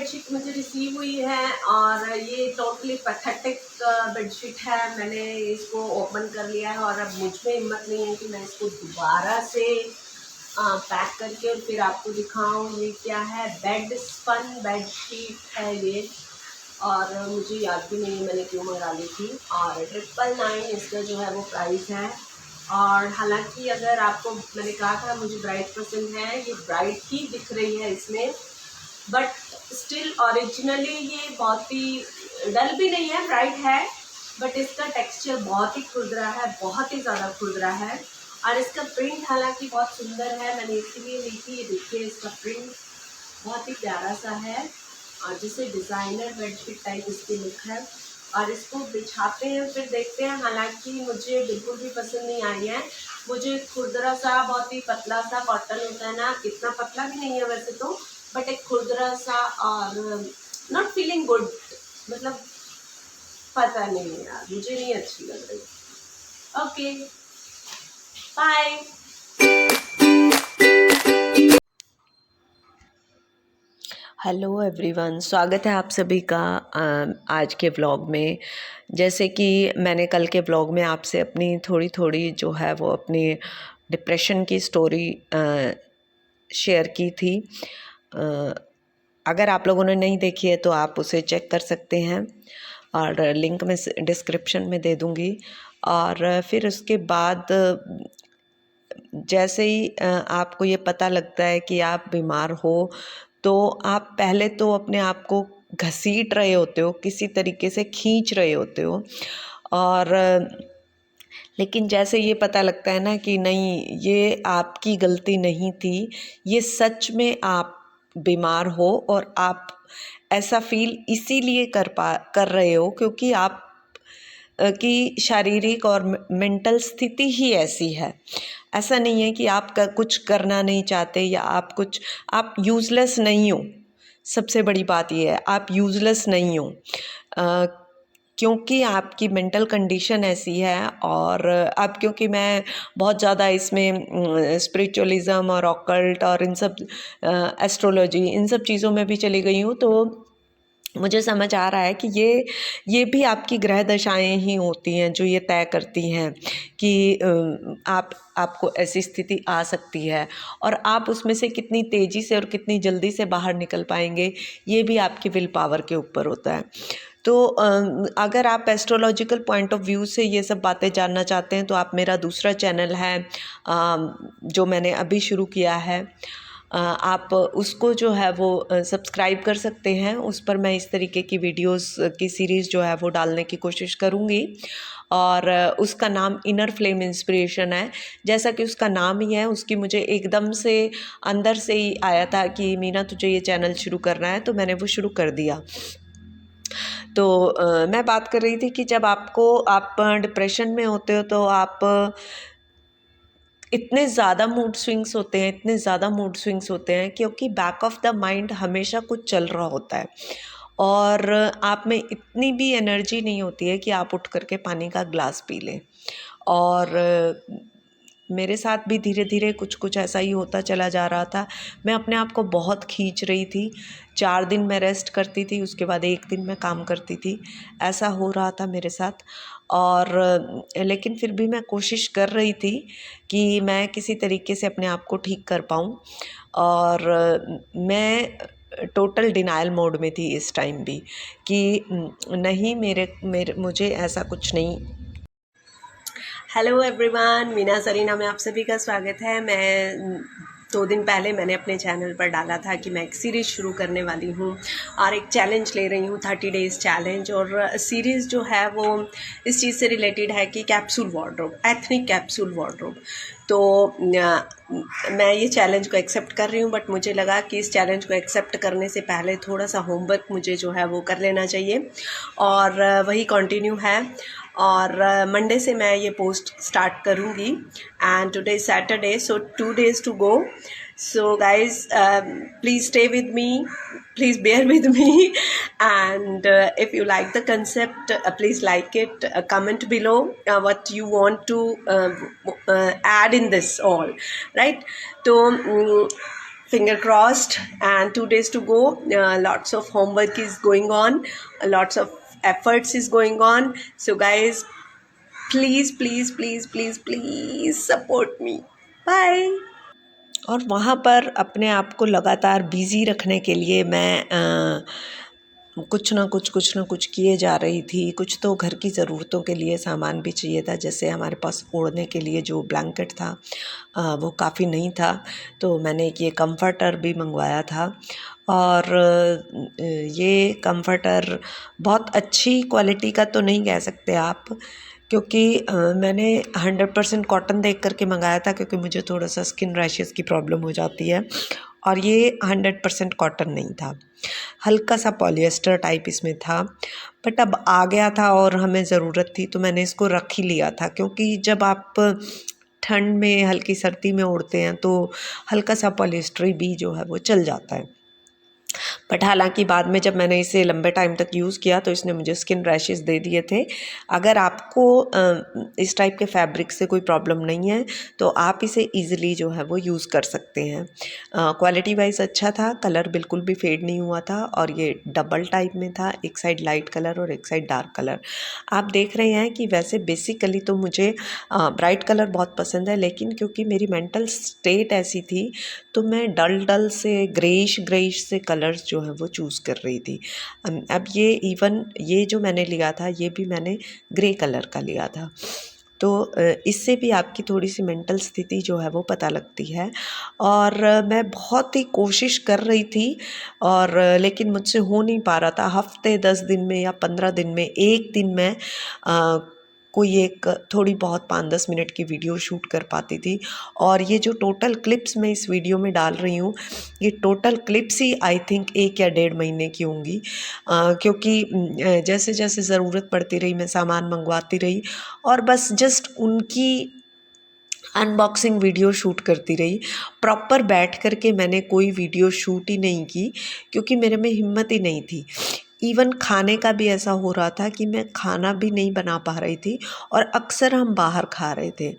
Bedsheet मुझे receive हुई है और ये टोटली पैथेटिक बेडशीट है। मैंने इसको ओपन कर लिया है और अब मुझ में हिम्मत नहीं है कि मैं इसको दोबारा से पैक करके और फिर आपको दिखाऊं। ये क्या है, बेड स्पन बेडशीट है ये, और मुझे याद भी नहीं है मैंने क्यों मंगा ली थी। और 999 इसका जो है वो प्राइस है। और हालांकि अगर आपको, मैंने कहा था मुझे ब्राइट पसंद है, ये ब्राइट ही दिख रही है इसमें, बट स्टिल ओरिजिनली ये बहुत ही डल भी नहीं है, ब्राइट है, बट इसका टेक्सचर बहुत ही खुरदरा है, बहुत ही ज़्यादा खुरदरा है। और इसका प्रिंट हालांकि बहुत सुंदर है, मैंने इसीलिए ली थी। ये देखिए इसका प्रिंट बहुत ही प्यारा सा है और जिसे डिज़ाइनर बेडशीट टाइप इसकी लुक है। और इसको बिछाते हैं फिर देखते हैं। हालांकि मुझे बिल्कुल भी पसंद नहीं आई है। मुझे खुरदरा सा, बहुत ही पतला सा कॉटन होता है ना, इतना पतला भी नहीं है वैसे तो, बट एक खुरदरा सा और नॉट फीलिंग गुड, मतलब पता नहीं यार, मुझे नहीं अच्छी लग रही। Okay, bye. हेलो एवरीवन, स्वागत है आप सभी का आज के व्लॉग में। जैसे कि मैंने कल के व्लॉग में आपसे अपनी थोड़ी जो है वो अपनी डिप्रेशन की स्टोरी शेयर की थी। अगर आप लोगों ने नहीं देखी है तो आप उसे चेक कर सकते हैं और लिंक मैं डिस्क्रिप्शन में दे दूँगी। और फिर उसके बाद जैसे ही आपको ये पता लगता है कि आप बीमार हो, तो आप पहले तो अपने आप को घसीट रहे होते हो, किसी तरीके से खींच रहे होते हो। और लेकिन जैसे ये पता लगता है ना कि नहीं, ये आपकी गलती नहीं थी, ये सच में आप बीमार हो और आप ऐसा फील इसीलिए कर रहे हो क्योंकि आप की शारीरिक और मेंटल स्थिति ही ऐसी है। ऐसा नहीं है कि आप कुछ करना नहीं चाहते या आप यूज़लेस नहीं हो। सबसे बड़ी बात ये है, आप यूज़लेस नहीं हो, क्योंकि आपकी मेंटल कंडीशन ऐसी है। और अब क्योंकि मैं बहुत ज़्यादा इसमें स्पिरिचुअलिज़म और ऑकल्ट और इन सब एस्ट्रोलॉजी, इन सब चीज़ों में भी चली गई हूँ, तो मुझे समझ आ रहा है कि ये भी आपकी ग्रह दशाएं ही होती हैं जो ये तय करती हैं कि आपको ऐसी स्थिति आ सकती है, और आप उसमें से कितनी तेज़ी से और कितनी जल्दी से बाहर निकल पाएंगे, ये भी आपकी विल पावर के ऊपर होता है। तो अगर आप एस्ट्रोलॉजिकल पॉइंट ऑफ व्यू से ये सब बातें जानना चाहते हैं तो आप मेरा दूसरा चैनल है जो मैंने अभी शुरू किया है, आप उसको जो है वो सब्सक्राइब कर सकते हैं। उस पर मैं इस तरीके की वीडियोस की सीरीज़ जो है वो डालने की कोशिश करूँगी। और उसका नाम इनर फ्लेम इंस्पिरेशन है। जैसा कि उसका नाम ही है, उसकी मुझे एकदम से अंदर से ही आया था कि मीना तुझे ये चैनल शुरू करना है, तो मैंने वो शुरू कर दिया। तो मैं बात कर रही थी कि जब आप डिप्रेशन में होते हो तो आप इतने ज़्यादा मूड स्विंग्स होते हैं, इतने ज़्यादा मूड स्विंग्स होते हैं क्योंकि बैक ऑफ द माइंड हमेशा कुछ चल रहा होता है और आप में इतनी भी एनर्जी नहीं होती है कि आप उठ करके पानी का ग्लास पी लें। और मेरे साथ भी धीरे धीरे कुछ ऐसा ही होता चला जा रहा था। मैं अपने आप को बहुत खींच रही थी। 4 दिन मैं रेस्ट करती थी, उसके बाद 1 दिन मैं काम करती थी, ऐसा हो रहा था मेरे साथ। और लेकिन फिर भी मैं कोशिश कर रही थी कि मैं किसी तरीके से अपने आप को ठीक कर पाऊँ। और मैं टोटल डिनायल मोड में थी इस टाइम भी कि नहीं, मेरे मुझे ऐसा कुछ नहीं। हेलो एवरीवन, मीना सरीना में आप सभी का स्वागत है। मैं 2 दिन पहले मैंने अपने चैनल पर डाला था कि मैं एक सीरीज़ शुरू करने वाली हूँ और एक चैलेंज ले रही हूँ, 30 डेज़ चैलेंज। और सीरीज़ जो है वो इस चीज़ से रिलेटेड है कि capsule wardrobe, ethnic capsule wardrobe. तो मैं ये चैलेंज को एक्सेप्ट कर रही हूँ, बट मुझे लगा कि इस चैलेंज को एक्सेप्ट करने से पहले थोड़ा सा होमवर्क मुझे जो है वो कर लेना चाहिए, और वही कंटिन्यू है। और मंडे से मैं ये पोस्ट स्टार्ट करूँगी and today is Saturday, so 2 days to go. So guys, please stay with me, please bear with me, and if you like the concept, please like it, comment below what you want to add in this all, right? तो finger crossed, and 2 days to go. Lots of homework is going on, lots of efforts is going on. So guys, please please please please please support me. Bye. और वहाँ पर अपने आप को लगातार busy रखने के लिए मैं कुछ ना कुछ किए जा रही थी। कुछ तो घर की ज़रूरतों के लिए सामान भी चाहिए था, जैसे हमारे पास ओढ़ने के लिए जो ब्लैंकेट था वो काफ़ी नहीं था, तो मैंने एक ये कम्फ़र्टर भी मंगवाया था। और ये कम्फ़र्टर बहुत अच्छी क्वालिटी का तो नहीं कह सकते आप, क्योंकि मैंने 100% कॉटन देख करके मंगाया था, क्योंकि मुझे थोड़ा सा स्किन रैशेस की प्रॉब्लम हो जाती है, और ये 100% कॉटन नहीं था, हल्का सा पॉलिएस्टर टाइप इसमें था। बट अब आ गया था और हमें ज़रूरत थी, तो मैंने इसको रख ही लिया था, क्योंकि जब आप ठंड में हल्की सर्दी में ओढ़ते हैं तो हल्का सा पॉलिएस्टर भी जो है वो चल जाता है। बट हालांकि बाद में जब मैंने इसे लंबे टाइम तक यूज़ किया तो इसने मुझे स्किन रैशेस दे दिए थे। अगर आपको इस टाइप के फैब्रिक से कोई प्रॉब्लम नहीं है तो आप इसे ईज़िली जो है वो यूज़ कर सकते हैं। क्वालिटी वाइज अच्छा था, कलर बिल्कुल भी फेड नहीं हुआ था, और ये डबल टाइप में था, एक साइड लाइट कलर और एक साइड डार्क कलर। आप देख रहे हैं कि वैसे बेसिकली तो मुझे ब्राइट कलर बहुत पसंद है, लेकिन क्योंकि मेरी मेंटल स्टेट ऐसी थी तो मैं डल से ग्रेइश से कलर्स जो है वो चूज़ कर रही थी। अब ये इवन ये जो मैंने लिया था ये भी मैंने ग्रे कलर का लिया था, तो इससे भी आपकी थोड़ी सी मेंटल स्थिति जो है वो पता लगती है। और मैं बहुत ही कोशिश कर रही थी, और लेकिन मुझसे हो नहीं पा रहा था। हफ्ते 10 दिन में या 15 दिन में एक दिन में कोई एक थोड़ी बहुत 5-10 मिनट की वीडियो शूट कर पाती थी। और ये जो टोटल क्लिप्स मैं इस वीडियो में डाल रही हूँ, ये total clips he I think 1 या 1.5 महीने की होंगी, क्योंकि जैसे जैसे ज़रूरत पड़ती रही मैं सामान मंगवाती रही, और बस जस्ट उनकी अनबॉक्सिंग वीडियो शूट करती रही। प्रॉपर बैठ कर के मैंने कोई वीडियो शूट ही नहीं की, क्योंकि मेरे में हिम्मत ही नहीं थी। इवन खाने का भी ऐसा हो रहा था कि मैं खाना भी नहीं बना पा रही थी, और अक्सर हम बाहर खा रहे थे।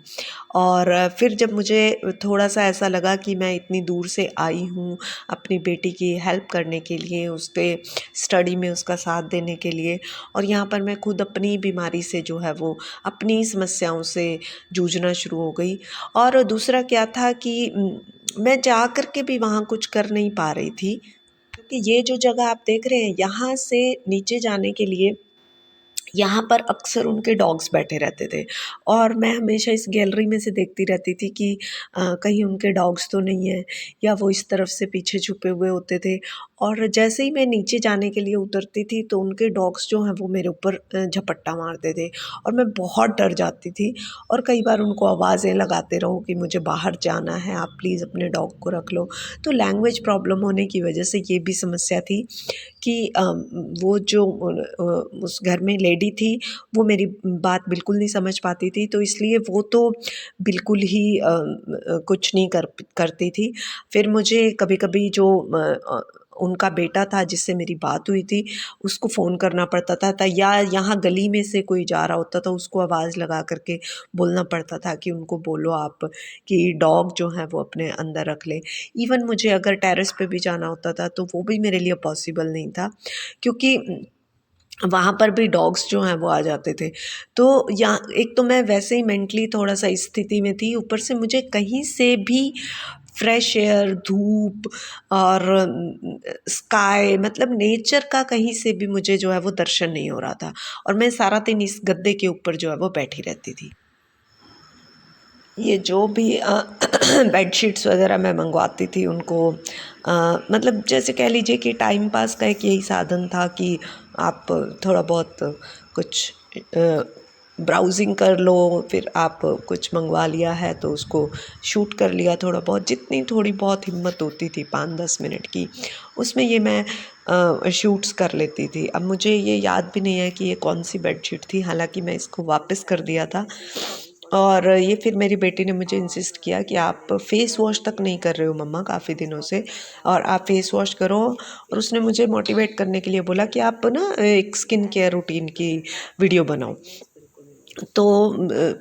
और फिर जब मुझे थोड़ा सा ऐसा लगा कि मैं इतनी दूर से आई हूँ अपनी बेटी की हेल्प करने के लिए, उसके स्टडी में उसका साथ देने के लिए, और यहाँ पर मैं खुद अपनी बीमारी से जो है वो अपनी समस्याओं से जूझना शुरू हो गई। और दूसरा क्या था कि मैं जा कर के भी वहाँ कुछ कर नहीं पा रही थी, क्योंकि ये जो जगह आप देख रहे हैं यहाँ से नीचे जाने के लिए यहाँ पर अक्सर उनके डॉग्स बैठे रहते थे, और मैं हमेशा इस गैलरी में से देखती रहती थी कि कहीं उनके डॉग्स तो नहीं है, या वो इस तरफ से पीछे छुपे हुए होते थे। और जैसे ही मैं नीचे जाने के लिए उतरती थी तो उनके डॉग्स जो हैं वो मेरे ऊपर झपट्टा मारते थे, और मैं बहुत डर जाती थी, और कई बार उनको आवाज़ें लगाते रहो कि मुझे बाहर जाना है, आप प्लीज़ अपने डॉग को रख लो। तो लैंग्वेज प्रॉब्लम होने की वजह से ये भी समस्या थी कि वो जो उस घर में लेडी थी वो मेरी बात बिल्कुल नहीं समझ पाती थी, तो इसलिए वो तो बिल्कुल ही कुछ नहीं करती थी। फिर मुझे कभी-कभी जो उनका बेटा था जिससे मेरी बात हुई थी उसको फ़ोन करना पड़ता था, या यहाँ गली में से कोई जा रहा होता था उसको आवाज़ लगा कर के बोलना पड़ता था कि उनको बोलो आप कि डॉग जो है वो अपने अंदर रख ले। इवन मुझे अगर टेरेस पे भी जाना होता था तो वो भी मेरे लिए पॉसिबल नहीं था, क्योंकि वहाँ पर भी डॉग्स जो हैं वो आ जाते थे। तो यहाँ एक तो मैं वैसे ही मेंटली थोड़ा-सा इस स्थिति में थी, ऊपर से मुझे कहीं से भी फ्रेश एयर, धूप और स्काई, मतलब नेचर का कहीं से भी मुझे जो है वो दर्शन नहीं हो रहा था, और मैं सारा दिन इस गद्दे के ऊपर जो है वो बैठी रहती थी। ये जो भी बेडशीट्स वगैरह मैं मंगवाती थी उनको मतलब जैसे कह लीजिए कि टाइम पास का एक यही साधन था कि आप थोड़ा बहुत कुछ ब्राउज़िंग कर लो, फिर आप कुछ मंगवा लिया है तो उसको शूट कर लिया थोड़ा बहुत, जितनी थोड़ी बहुत हिम्मत होती थी 5-10 मिनट की, उसमें ये मैं शूट्स कर लेती थी। अब मुझे ये याद भी नहीं है कि ये कौन-सी बेडशीट थी, हालाँकि मैं इसको वापस कर दिया था। और ये फिर मेरी बेटी ने मुझे इंसिस्ट किया कि आप फ़ेस वॉश तक नहीं कर रहे हो मम्मा काफ़ी दिनों से, और आप फ़ेस वॉश करो। और उसने मुझे मोटिवेट करने के लिए बोला कि आप ना एक स्किन केयर रूटीन की वीडियो बनाओ। तो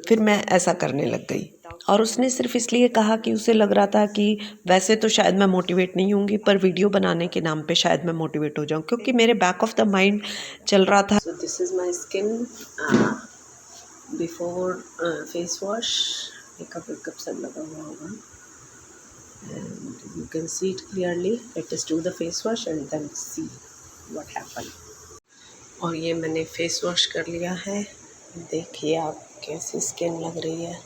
फिर मैं ऐसा करने लग गई। और उसने सिर्फ इसलिए कहा कि उसे लग रहा था कि वैसे तो शायद मैं मोटिवेट नहीं होंगी, पर वीडियो बनाने के नाम पे शायद मैं मोटिवेट हो जाऊँ, क्योंकि मेरे बैक ऑफ द माइंड चल रहा था। So this is my skin before face wash. Makeup सब लगा हुआ होगा and you can see it clearly. Let us do the face wash and then see what happened. और ये मैंने फेस वॉश कर लिया है, देखिए आप कैसी स्किन लग रही है।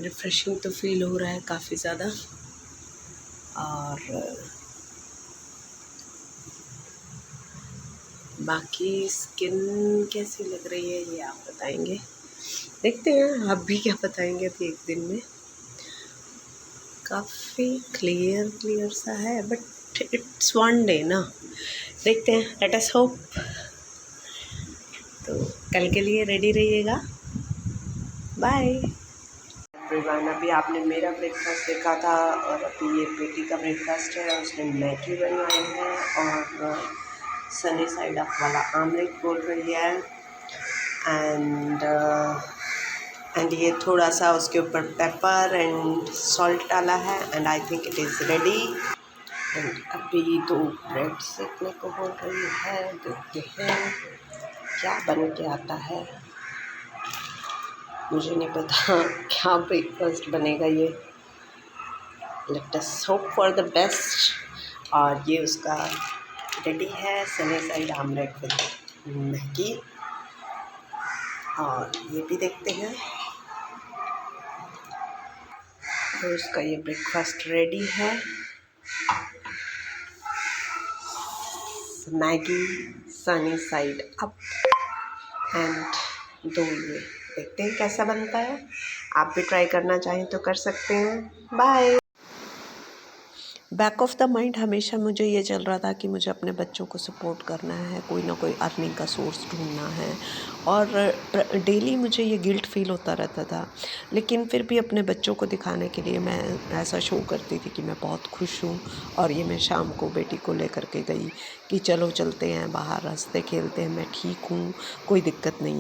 रिफ्रेशिंग तो फील हो रहा है काफ़ी ज़्यादा। और बाकी स्किन कैसी लग रही है ये आप बताएंगे। देखते हैं आप भी क्या बताएंगे अभी एक दिन में। काफ़ी क्लियर सा है, बट इट्स वन डे ना, देखते हैं, लेट अस होप। तो कल के लिए रेडी रहिएगा। Bye everyone. अभी आपने मेरा ब्रेकफास्ट देखा था और अभी ये बेटी का ब्रेकफास्ट है। उसने मैगी बनवाई है और सनी साइड अप वाला आमलेट बोल रही है। एंड ये थोड़ा सा उसके ऊपर पेपर एंड सॉल्ट डाला है and I think it is ready. And अभी 2 ब्रेड सेकने को बोल रही है, देखते हैं क्या बन के आता है। मुझे नहीं पता क्या ब्रेकफास्ट बनेगा ये। Let us hope for the best. और ये उसका रेडी है, sunny side omelette with Maggi. और ये भी देखते हैं। तो उसका ये ब्रेकफास्ट रेडी है, Maggi sunny side up and 2 ये। देखते हैं कैसा बनता है। आप भी ट्राई करना चाहें तो कर सकते हैं। Bye. Back of the mind हमेशा मुझे ये चल रहा था कि मुझे अपने बच्चों को सपोर्ट करना है, कोई ना कोई अर्निंग का सोर्स ढूंढना है। और डेली मुझे ये गिल्ट फील होता रहता था, लेकिन फिर भी अपने बच्चों को दिखाने के लिए मैं ऐसा शो करती थी कि मैं बहुत खुश हूँ। और ये मैं शाम को बेटी को लेकर के गई कि चलो चलते हैं बाहर, हंसते खेलते हैं, मैं ठीक हूँ, कोई दिक्कत नहीं।